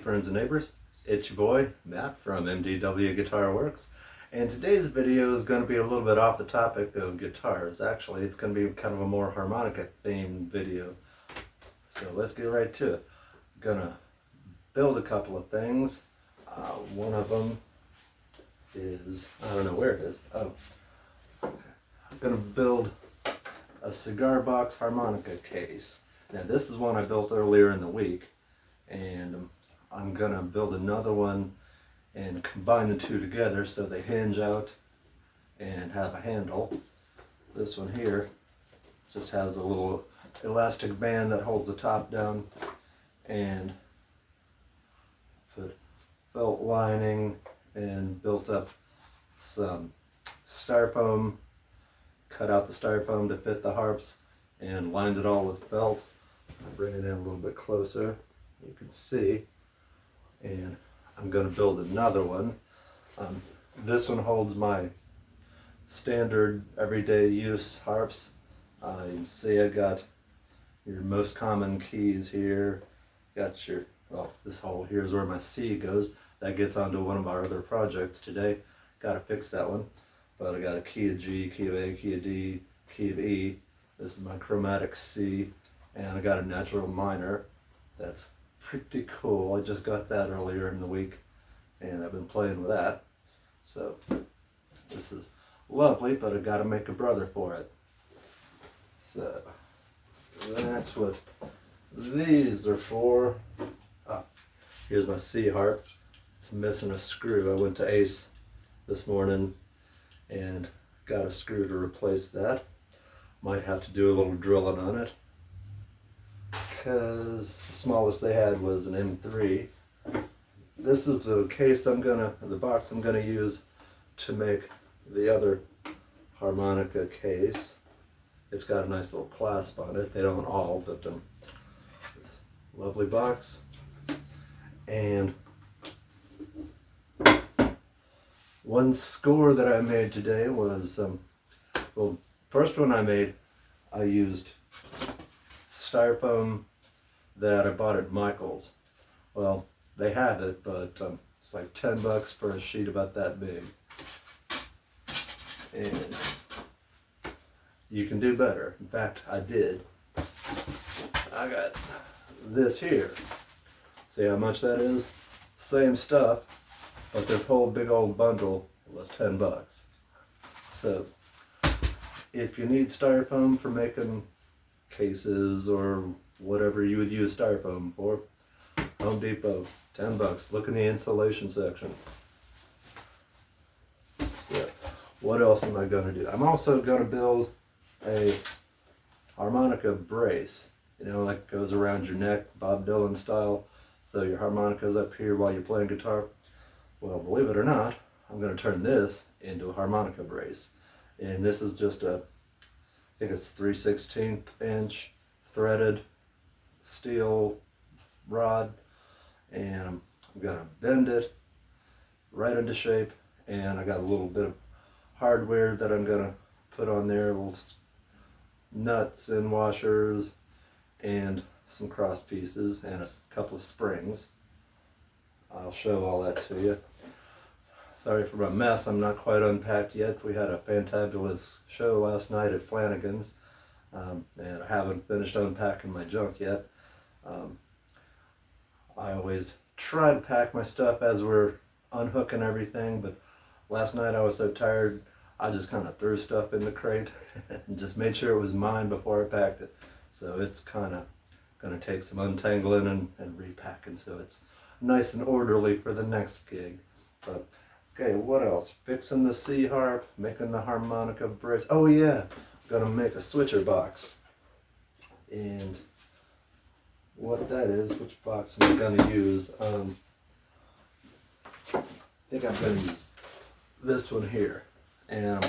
friends and neighbors. It's your boy, Matt from MDW GuitarWorks. And today's video is going to be a little bit off the topic of guitars. Actually, it's going to be kind of a more harmonica themed video. So let's get right to it. I'm going to build a couple of things. One of them is, I don't know where it is. Oh, okay. I'm going to build a cigar box harmonica case. Now this is one I built earlier in the week, and I'm going to build another one and combine the two together so they hinge out and have a handle. This one here just has a little elastic band that holds the top down, and put felt lining and built up some styrofoam, cut out the styrofoam to fit the harps, and lined it all with felt. I'll bring it in a little bit closer, you can see, and I'm going to build another one. This one holds my standard everyday use harps. You can see I got your most common keys here. Got your, well, this hole here is where my C goes. That gets onto one of our other projects today. Got to fix that one. But I got a key of G, key of A, key of D, key of E. This is my chromatic C, and I got a natural minor. That's pretty cool. I just got that earlier in the week, and I've been playing with that. So this is lovely, but I got to make a brother for it. So that's what these are for. Here's my C harp. It's missing a screw. I went to Ace this morning and got a screw to replace that. Might have to do a little drilling on it, because the smallest they had was an M3. This is the case the box I'm gonna use to make the other harmonica case. It's got a nice little clasp on it. They don't all, but this lovely box. And one score that I made today was, well, first one I made, I used styrofoam that I bought at Michael's. Well, they had it, but it's like $10 for a sheet about that big. And you can do better. In fact, I did. I got this here. See how much that is? Same stuff, but this whole big old bundle was $10. So if you need styrofoam for making cases or whatever you would use styrofoam for, Home Depot, $10. Look in the insulation section. So what else am I going to do? I'm also going to build a harmonica brace, you know, like goes around your neck, Bob Dylan style, so your harmonica's up here while you're playing guitar. Well, believe it or not, I'm going to turn this into a harmonica brace. And this is just a, I think it's 3/16 inch threaded steel rod, and I'm going to bend it right into shape, and I got a little bit of hardware that I'm going to put on there, little nuts and washers and some cross pieces and a couple of springs. I'll show all that to you. Sorry for my mess, I'm not quite unpacked yet. We had a fantabulous show last night at Flanagan's, and I haven't finished unpacking my junk yet. I always try to pack my stuff as we're unhooking everything, but last night I was so tired, I just kind of threw stuff in the crate and just made sure it was mine before I packed it. So it's kind of going to take some untangling and repacking, so it's nice and orderly for the next gig. But okay, what else? Fixing the C harp, making the harmonica brace. Oh yeah, I'm gonna make a switcher box. And what that is, which box am I gonna use? I think I'm gonna use this one here. And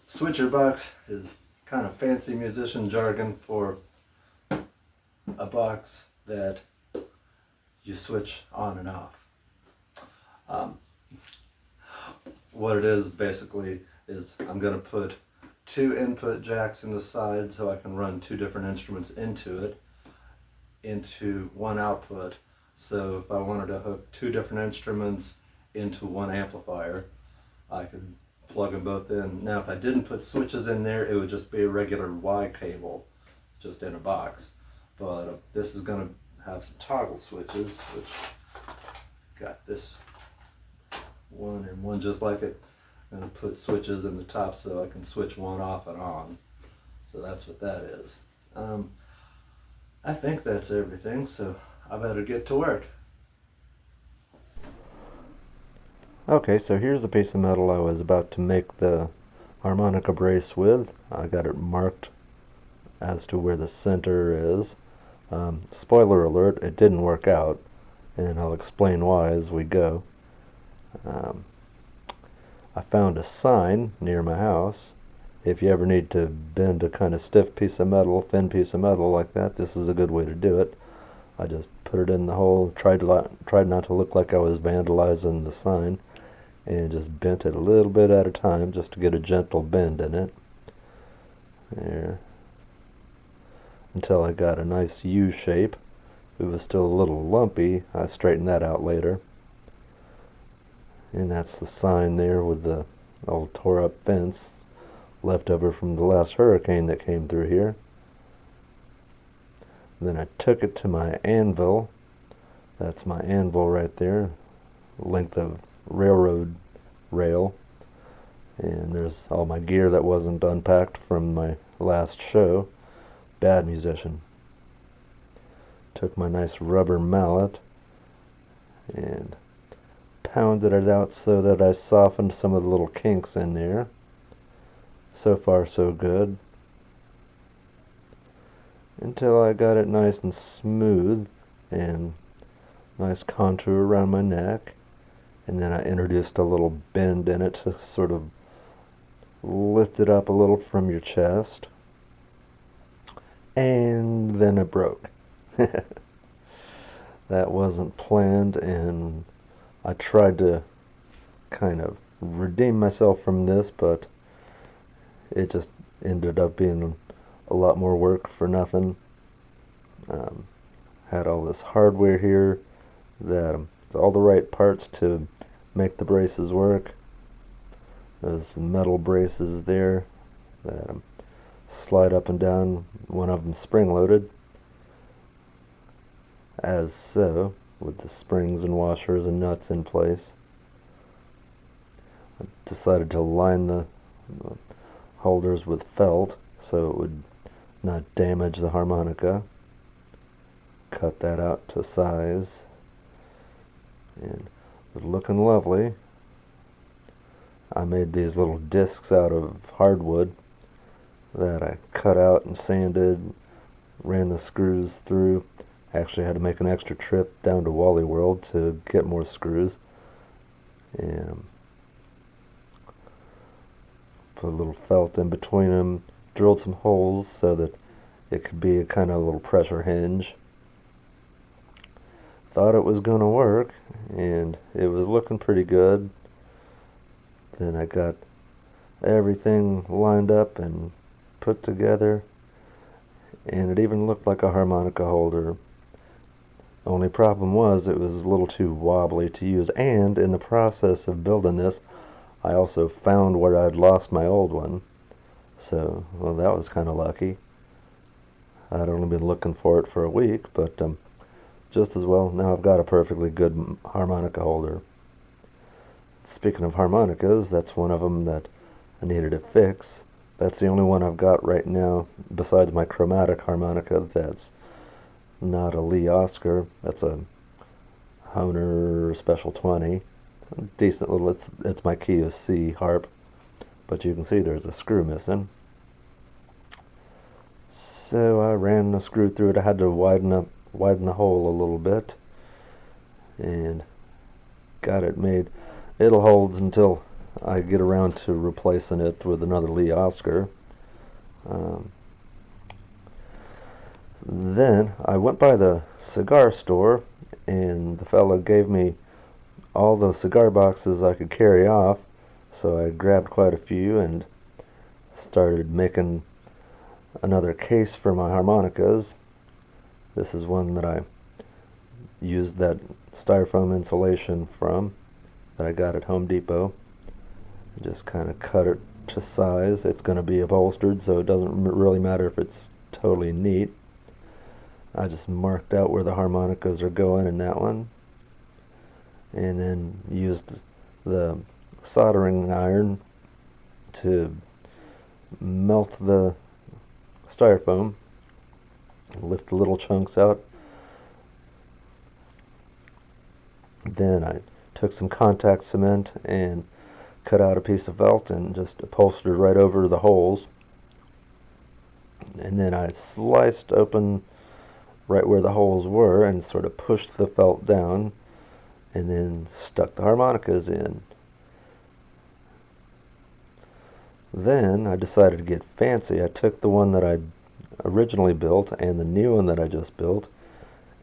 switcher box is kind of fancy musician jargon for a box that you switch on and off. What it is basically is I'm going to put 2 input jacks in the side so I can run 2 different instruments into it, into one output, So if I wanted to hook two different instruments into one amplifier, I could plug them both in. Now if I didn't put switches in there, it would just be a regular Y cable, just in a box. But this is going to have some toggle switches, which got this one and one just like it. I'm going to put switches in the top so I can switch one off and on. So that's what that is. I think that's everything, so I better get to work. Okay, so here's the piece of metal I was about to make the harmonica brace with. I got it marked as to where the center is. Spoiler alert, it didn't work out, and I'll explain why as we go. I found a sign near my house. If you ever need to bend a kind of stiff piece of metal, thin piece of metal like that, this is a good way to do it. I just put it in the hole, tried not to look like I was vandalizing the sign, and just bent it a little bit at a time just to get a gentle bend in it. There. Until I got a nice U shape. It was still a little lumpy. I straightened that out later. And that's the sign there with the old tore up fence left over from the last hurricane that came through here. And then I took it to my anvil. That's my anvil right there. Length of railroad rail. And there's all my gear that wasn't unpacked from my last show. Bad musician. Took my nice rubber mallet and pounded it out so that I softened some of the little kinks in there. So far so good. Until I got it nice and smooth and nice contour around my neck. And then I introduced a little bend in it to sort of lift it up a little from your chest. And then it broke. That wasn't planned, and I tried to kind of redeem myself from this, but it just ended up being a lot more work for nothing. Had all this hardware here that it's all the right parts to make the braces work. There's metal braces there that slide up and down, one of them spring loaded, as so, with the springs and washers and nuts in place. I decided to line the holders with felt so it would not damage the harmonica. Cut that out to size, and it was looking lovely. I made these little discs out of hardwood that I cut out and sanded, ran the screws through. Actually had to make an extra trip down to Wally World to get more screws, and put a little felt in between them, drilled some holes so that it could be a kind of little pressure hinge. Thought it was going to work, and it was looking pretty good. Then I got everything lined up and put together, and it even looked like a harmonica holder. Only problem was it was a little too wobbly to use, and in the process of building this I also found where I'd lost my old one. So, well, that was kind of lucky. I'd only been looking for it for a week, but just as well, now I've got a perfectly good harmonica holder. Speaking of harmonicas, that's one of them that I needed to fix. That's the only one I've got right now, besides my chromatic harmonica, that's not a Lee Oscar. That's a Honer Special 20. It's a decent little, it's my key of C harp, but you can see there's a screw missing. So I ran a screw through it. I had to widen the hole a little bit, and got it made. It'll hold until I get around to replacing it with another Lee Oscar. Then I went by the cigar store, and the fellow gave me all the cigar boxes I could carry off, so I grabbed quite a few and started making another case for my harmonicas. This is one that I used that styrofoam insulation from that I got at Home Depot. Just kind of cut it to size. It's going to be upholstered, so it doesn't really matter if it's totally neat. I just marked out where the harmonicas are going in that one, and then used the soldering iron to melt the styrofoam, lift the little chunks out. Then I took some contact cement and cut out a piece of felt and just upholstered right over the holes. And then I sliced open right where the holes were and sort of pushed the felt down and then stuck the harmonicas in. Then I decided to get fancy. I took the one that I originally built and the new one that I just built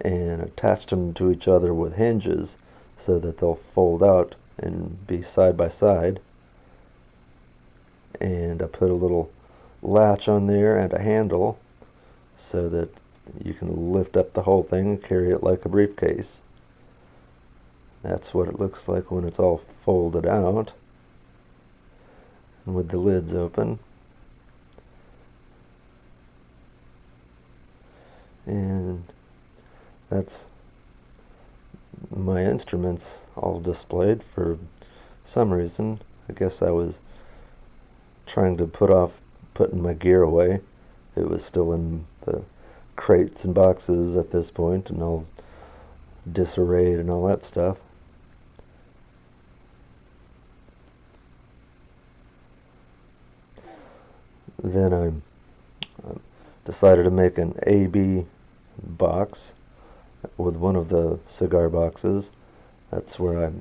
and attached them to each other with hinges so that they'll fold out and be side by side. And I put a little latch on there and a handle so that you can lift up the whole thing and carry it like a briefcase. That's what it looks like when it's all folded out and with the lids open. And that's my instruments all displayed. For some reason, I guess I was trying to put off putting my gear away. It was still in the crates and boxes at this point and all disarrayed and all that stuff. Then I decided to make an AB box with one of the cigar boxes. That's where I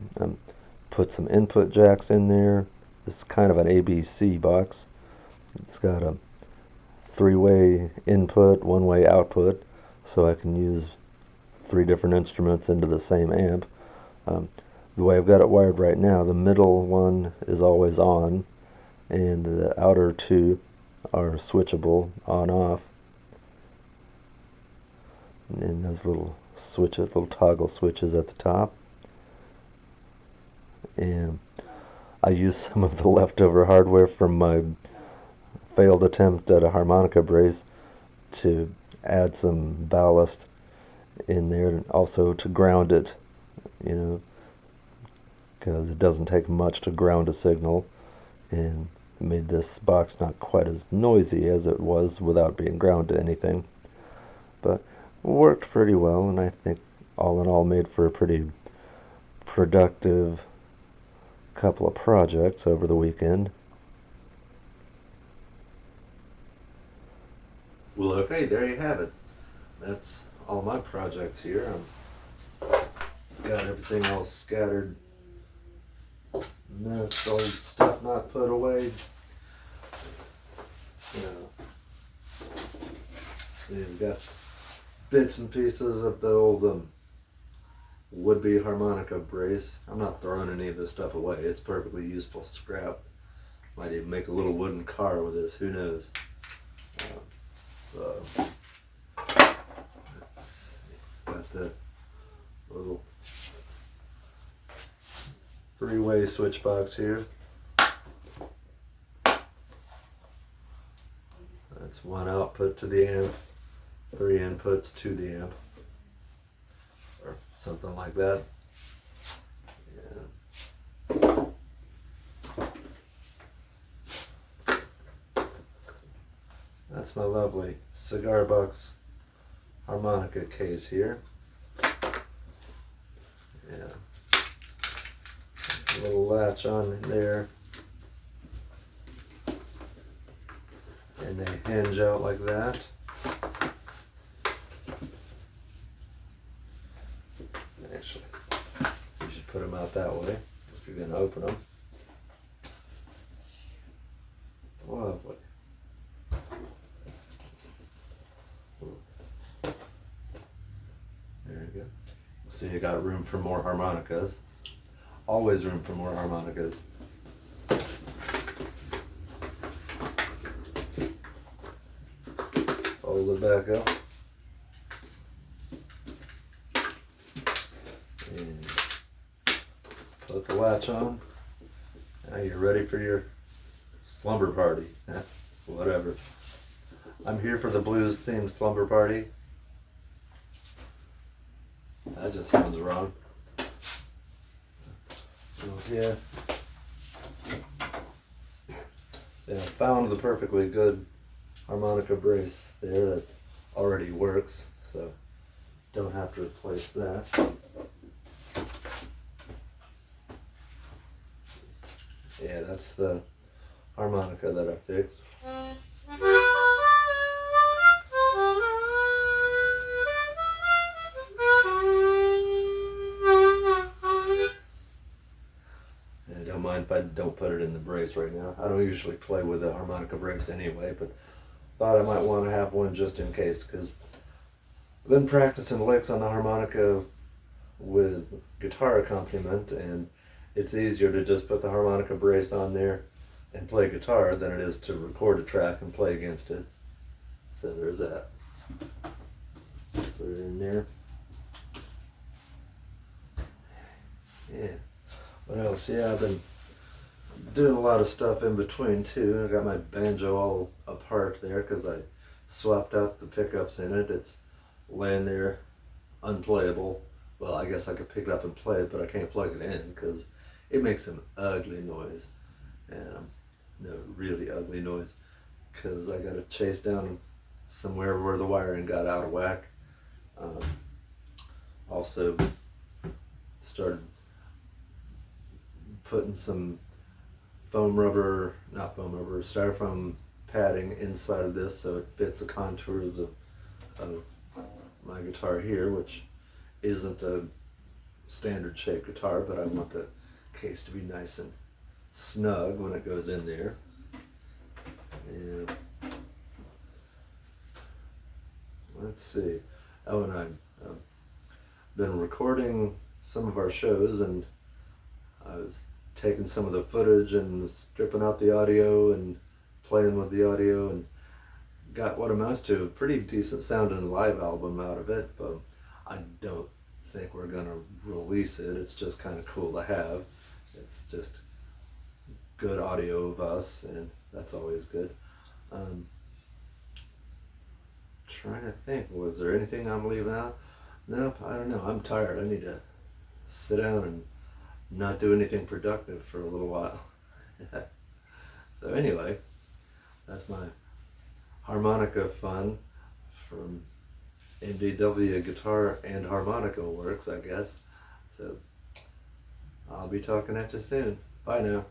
put some input jacks in there. It's kind of an ABC box. It's got a 3-way input, 1-way output, so I can use 3 different instruments into the same amp. The way I've got it wired right now, the middle one is always on, and the outer 2 are switchable on-off. And those little switches, little toggle switches at the top. And I used some of the leftover hardware from my failed attempt at a harmonica brace to add some ballast in there, and also to ground it, you know, because it doesn't take much to ground a signal, and it made this box not quite as noisy as it was without being ground to anything. But it worked pretty well, and I think all in all made for a pretty productive couple of projects over the weekend. Well, okay, there you have it. That's all my projects here. Got everything all scattered, mess, old stuff not put away. See, we've got bits and pieces of the old would-be harmonica brace. I'm not throwing any of this stuff away. It's perfectly useful scrap. Might even make a little wooden car with this, who knows. Got the little 3-way switch box here. That's 1 output to the amp, 3 inputs to the amp, or something like that. Yeah. That's my lovely cigar box harmonica case here. Yeah. A little latch on there. And they hinge out like that. Actually, you should put them out that way if you're going to open them. Lovely. There you go. See, you got room for more harmonicas. Always room for more harmonicas. Fold it back up. latch on. Now you're ready for your slumber party. Whatever. I'm here for the blues themed slumber party. That just sounds wrong. So yeah. Yeah, I found the perfectly good harmonica brace there that already works, so don't have to replace that. Yeah, that's the harmonica that I fixed. And don't mind if I don't put it in the brace right now. I don't usually play with a harmonica brace anyway, but thought I might want to have one just in case, because I've been practicing licks on the harmonica with guitar accompaniment, and it's easier to just put the harmonica brace on there and play guitar than it is to record a track and play against it. So there's that. Put it in there. Yeah. What else? Yeah, I've been doing a lot of stuff in between too. I got my banjo all apart there because I swapped out the pickups in it. It's laying there unplayable. Well, I guess I could pick it up and play it, but I can't plug it in because it makes an ugly noise. And no, really ugly noise, because I got to chase down somewhere where the wiring got out of whack. Also started putting some styrofoam padding inside of this so it fits the contours of my guitar here, which isn't a standard shaped guitar, but I want the case to be nice and snug when it goes in there. And let's see. Oh, and I've been recording some of our shows, and I was taking some of the footage and stripping out the audio and playing with the audio, and got what amounts to a pretty decent sounding live album out of it, but I don't think we're gonna release it. It's just kind of cool to have. It's just good audio of us, and that's always good. Trying to think, was there anything I'm leaving out? Nope, I don't know. I'm tired. I need to sit down and not do anything productive for a little while. So anyway, that's my harmonica fun from MDW Guitar and Harmonica Works, I guess. So I'll be talking at you soon. Bye now.